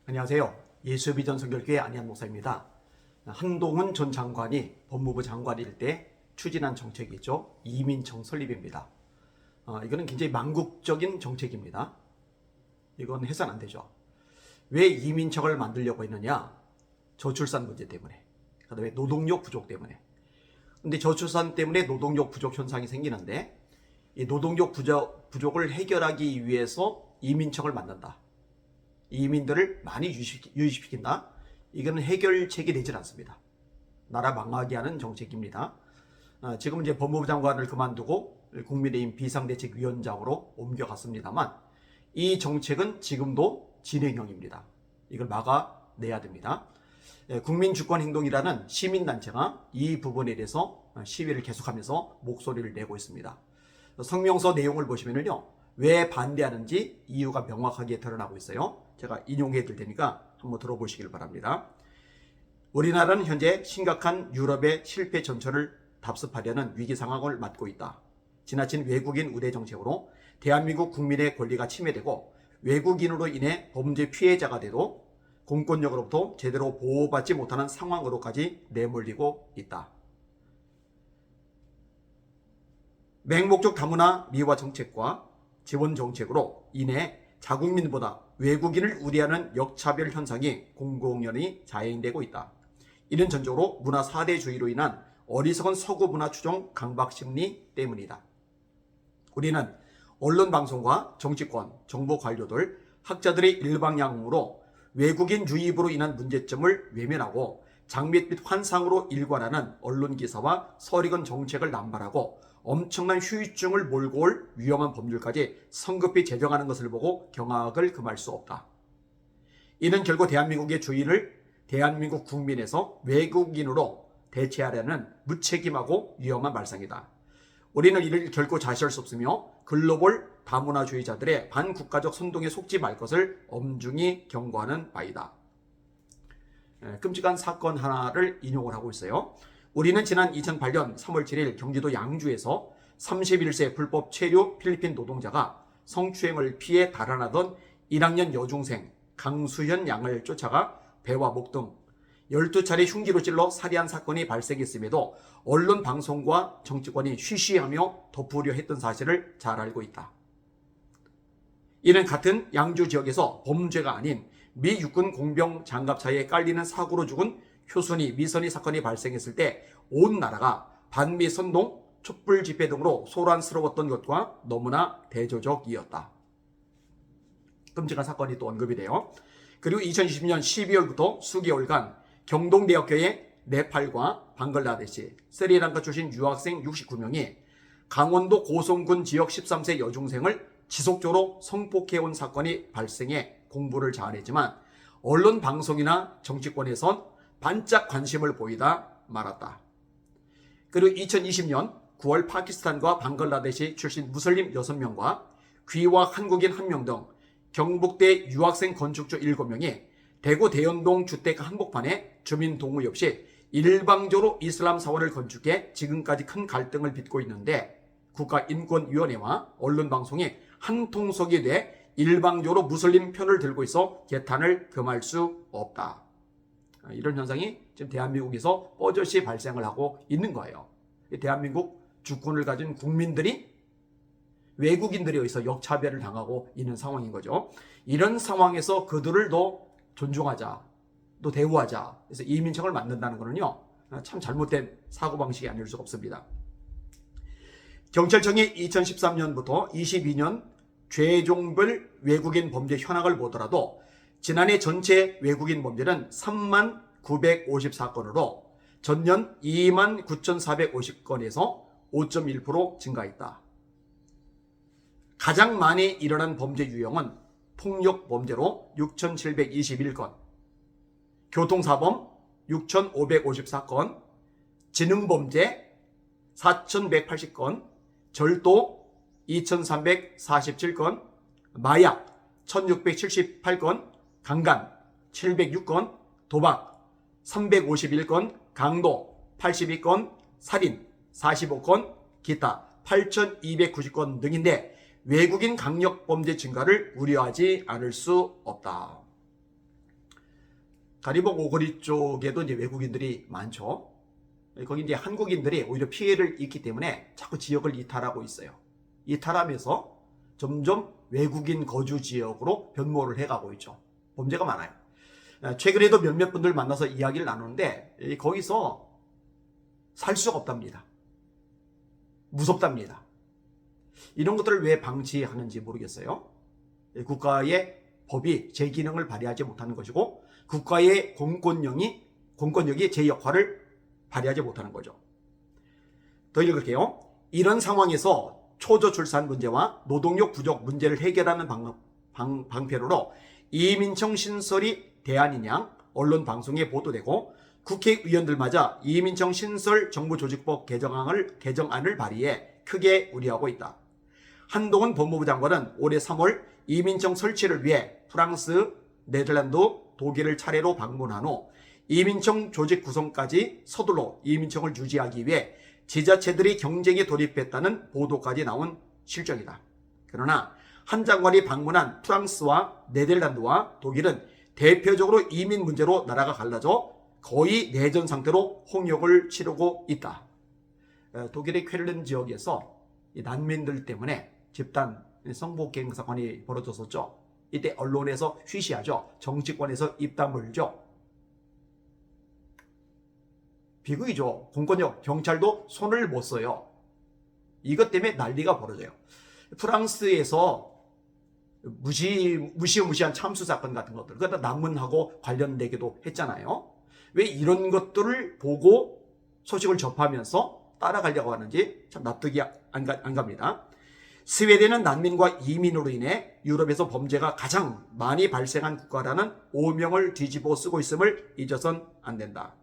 안녕하세요. 예수비전 선결교회 안희한 목사입니다. 한동훈 전 장관이 법무부 장관일 때 추진한 정책이죠. 이민청 설립입니다. 이거는 굉장히 망국적인 정책입니다. 이건 해서는 안 되죠. 왜 이민청을 만들려고 했느냐? 저출산 문제 때문에, 그다음에 노동력 부족 때문에. 근데 저출산 때문에 노동력 부족 현상이 생기는데, 이 노동력 부족을 해결하기 위해서 이민청을 만든다. 이민들을 많이 유입시킨다. 이거는 해결책이 되질 않습니다. 나라 망하게 하는 정책입니다. 지금 이제 법무부 장관을 그만두고 국민의힘 비상대책위원장으로 옮겨갔습니다만, 이 정책은 지금도 진행형입니다. 이걸 막아내야 됩니다. 국민주권행동이라는 시민단체가 이 부분에 대해서 시위를 계속하면서 목소리를 내고 있습니다. 성명서 내용을 보시면요, 왜 반대하는지 이유가 명확하게 드러나고 있어요. 제가 인용해 드릴 테니까 한번 들어보시길 바랍니다. 우리나라는 현재 심각한 유럽의 실패 전철을 답습하려는 위기 상황을 맞고 있다. 지나친 외국인 우대 정책으로 대한민국 국민의 권리가 침해되고 외국인으로 인해 범죄 피해자가 돼도 공권력으로부터 제대로 보호받지 못하는 상황으로까지 내몰리고 있다. 맹목적 다문화 미화 정책과 지원 정책으로 인해 자국민보다 외국인을 우대하는 역차별 현상이 공공연히 자행되고 있다. 이는 전적으로 문화 사대주의로 인한 어리석은 서구 문화 추종 강박 심리 때문이다. 우리는 언론 방송과 정치권, 정보 관료들, 학자들의 일방향으로 외국인 유입으로 인한 문제점을 외면하고 장밋빛 환상으로 일관하는 언론 기사와 설익은 정책을 남발하고 엄청난 후유증을 몰고 올 위험한 법률까지 성급히 제정하는 것을 보고 경악을 금할 수 없다. 이는 결국 대한민국의 주인을 대한민국 국민에서 외국인으로 대체하려는 무책임하고 위험한 말상이다. 우리는 이를 결코 자시할 수 없으며 글로벌 다문화주의자들의 반국가적 선동에 속지 말 것을 엄중히 경고하는 바이다. 끔찍한 사건 하나를 인용을 하고 있어요. 우리는 지난 2008년 3월 7일 경기도 양주에서 31세 불법 체류 필리핀 노동자가 성추행을 피해 달아나던 1학년 여중생 강수현 양을 쫓아가 배와 목 등 12차례 흉기로 찔러 살해한 사건이 발생했음에도 언론 방송과 정치권이 쉬쉬하며 덮으려 했던 사실을 잘 알고 있다. 이는 같은 양주 지역에서 범죄가 아닌 미 육군 공병 장갑차에 깔리는 사고로 죽은 효순이 미선희 사건이 발생했을 때 온 나라가 반미 선동, 촛불 집회 등으로 소란스러웠던 것과 너무나 대조적이었다. 끔찍한 사건이 또 언급이 돼요. 그리고 2020년 12월부터 수개월간 경동대학교의 네팔과 방글라데시, 스리랑카 출신 유학생 69명이 강원도 고성군 지역 13세 여중생을 지속적으로 성폭해온 사건이 발생해 공부를 자아내지만 언론 방송이나 정치권에선 반짝 관심을 보이다 말았다. 그리고 2020년 9월 파키스탄과 방글라데시 출신 무슬림 6명과 귀화 한국인 1명 등 경북대 유학생 건축주 7명이 대구 대연동 주택 한복판에 주민 동의 없이 일방적으로 이슬람 사원을 건축해 지금까지 큰 갈등을 빚고 있는데 국가인권위원회와 언론방송이 한 통속이 돼 일방적으로 무슬림 편을 들고 있어 개탄을 금할 수 없다. 이런 현상이 지금 대한민국에서 뻗어시 발생을 하고 있는 거예요. 대한민국 주권을 가진 국민들이 외국인들에 의해서 역차별을 당하고 있는 상황인 거죠. 이런 상황에서 그들을 더 존중하자, 또 대우하자. 그래서 이민청을 만든다는 거는요, 참 잘못된 사고방식이 아닐 수가 없습니다. 경찰청이 2013년부터 22년 죄종별 외국인 범죄 현황을 보더라도 지난해 전체 외국인 범죄는 3만 954건으로 전년 2만 9,450건에서 5.1% 증가했다. 가장 많이 일어난 범죄 유형은 폭력 범죄로 6,721건, 교통사범 6,554건, 지능범죄 4,180건, 절도 2,347건, 마약 1,678건, 강간 706건, 도박 351건, 강도 82건, 살인 45건, 기타 8,290건 등인데 외국인 강력범죄 증가를 우려하지 않을 수 없다. 가리봉 오거리 쪽에도 이제 외국인들이 많죠. 거기 이제 한국인들이 오히려 피해를 입기 때문에 자꾸 지역을 이탈하고 있어요. 이탈하면서 점점 외국인 거주 지역으로 변모를 해가고 있죠. 범죄가 많아요. 최근에도 몇몇 분들 만나서 이야기를 나누는데 거기서 살 수가 없답니다. 무섭답니다. 이런 것들을 왜 방치하는지 모르겠어요. 국가의 법이 제 기능을 발휘하지 못하는 것이고 국가의 공권력이 제 역할을 발휘하지 못하는 거죠. 더 읽을게요. 이런 상황에서 초저 출산 문제와 노동력 부족 문제를 해결하는 방편으로 이민청 신설이 대안이냐 언론 방송에 보도되고 국회의원들마저 이민청 신설 정부조직법 개정안을 발의해 크게 우려하고 있다. 한동훈 법무부 장관은 올해 3월 이민청 설치를 위해 프랑스, 네덜란드, 독일을 차례로 방문한 후 이민청 조직 구성까지 서둘러 이민청을 유지하기 위해 지자체들이 경쟁에 돌입했다는 보도까지 나온 실정이다. 그러나 한 장관이 방문한 프랑스와 네덜란드와 독일은 대표적으로 이민 문제로 나라가 갈라져 거의 내전 상태로 홍역을 치르고 있다. 독일의 쾰른 지역에서 난민들 때문에 집단 성폭행 사건이 벌어졌었죠. 이때 언론에서 쉬쉬하죠. 정치권에서 입 다물죠. 비극이죠. 공권력, 경찰도 손을 못 써요. 이것 때문에 난리가 벌어져요. 프랑스에서 무시무시한 참수 사건 같은 것들, 그러다 난문하고 관련되기도 했잖아요. 왜 이런 것들을 보고 소식을 접하면서 따라가려고 하는지 참 납득이 안 갑니다. 스웨덴은 난민과 이민으로 인해 유럽에서 범죄가 가장 많이 발생한 국가라는 오명을 뒤집어 쓰고 있음을 잊어선 안 된다.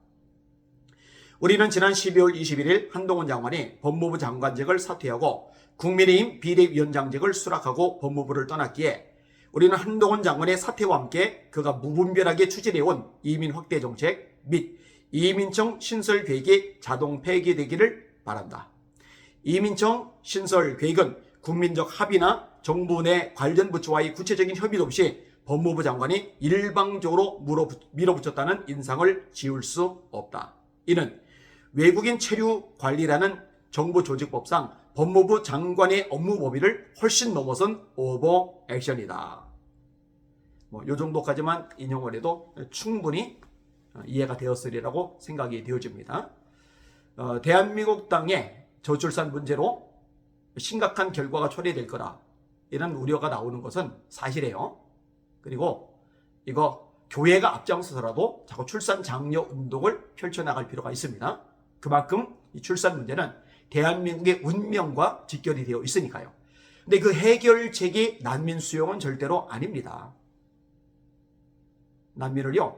우리는 지난 12월 21일 한동훈 장관이 법무부 장관직을 사퇴하고 국민의힘 비대위원장직을 수락하고 법무부를 떠났기에 우리는 한동훈 장관의 사퇴와 함께 그가 무분별하게 추진해온 이민 확대 정책 및 이민청 신설 계획이 자동 폐기되기를 바란다. 이민청 신설 계획은 국민적 합의나 정부 내 관련 부처와의 구체적인 협의도 없이 법무부 장관이 일방적으로 밀어붙였다는 인상을 지울 수 없다. 이는 외국인 체류 관리라는 정부조직법상 법무부 장관의 업무 범위를 훨씬 넘어선 오버 액션이다. 이 정도까지만 인용을 해도 충분히 이해가 되었으리라고 생각이 되어집니다. 대한민국 땅의 저출산 문제로 심각한 결과가 초래될 거라 이런 우려가 나오는 것은 사실이에요. 그리고 이거 교회가 앞장서서라도 자꾸 출산 장려 운동을 펼쳐나갈 필요가 있습니다. 그만큼 이 출산 문제는 대한민국의 운명과 직결이 되어 있으니까요. 근데 그 해결책이 난민 수용은 절대로 아닙니다. 난민을요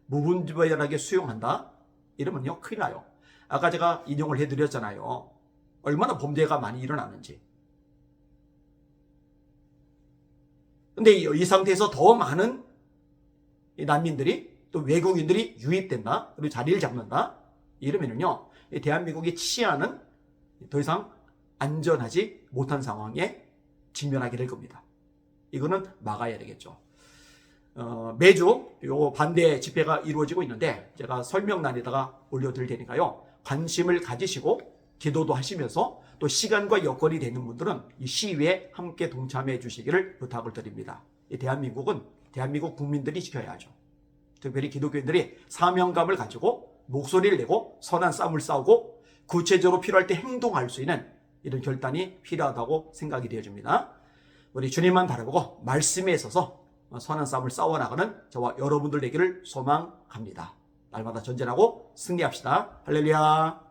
무분별하게 수용한다? 이러면요 큰일 나요. 아까 제가 인용을 해드렸잖아요. 얼마나 범죄가 많이 일어나는지. 근데 이 상태에서 더 많은 난민들이 또 외국인들이 유입된다. 그리고 자리를 잡는다. 이러면은요 대한민국이 치안은 더 이상 안전하지 못한 상황에 직면하게 될 겁니다. 이거는 막아야 되겠죠. 매주 요 반대 집회가 이루어지고 있는데 제가 설명란에다가 올려드릴 테니까요. 관심을 가지시고 기도도 하시면서 또 시간과 여건이 되는 분들은 이 시위에 함께 동참해 주시기를 부탁을 드립니다. 이 대한민국은 대한민국 국민들이 지켜야죠. 특별히 기독교인들이 사명감을 가지고 목소리를 내고 선한 싸움을 싸우고 구체적으로 필요할 때 행동할 수 있는 이런 결단이 필요하다고 생각이 되어집니다. 우리 주님만 바라보고 말씀에 있어서 선한 싸움을 싸워나가는 저와 여러분들 되기를 소망합니다. 날마다 전진하고 승리합시다. 할렐루야.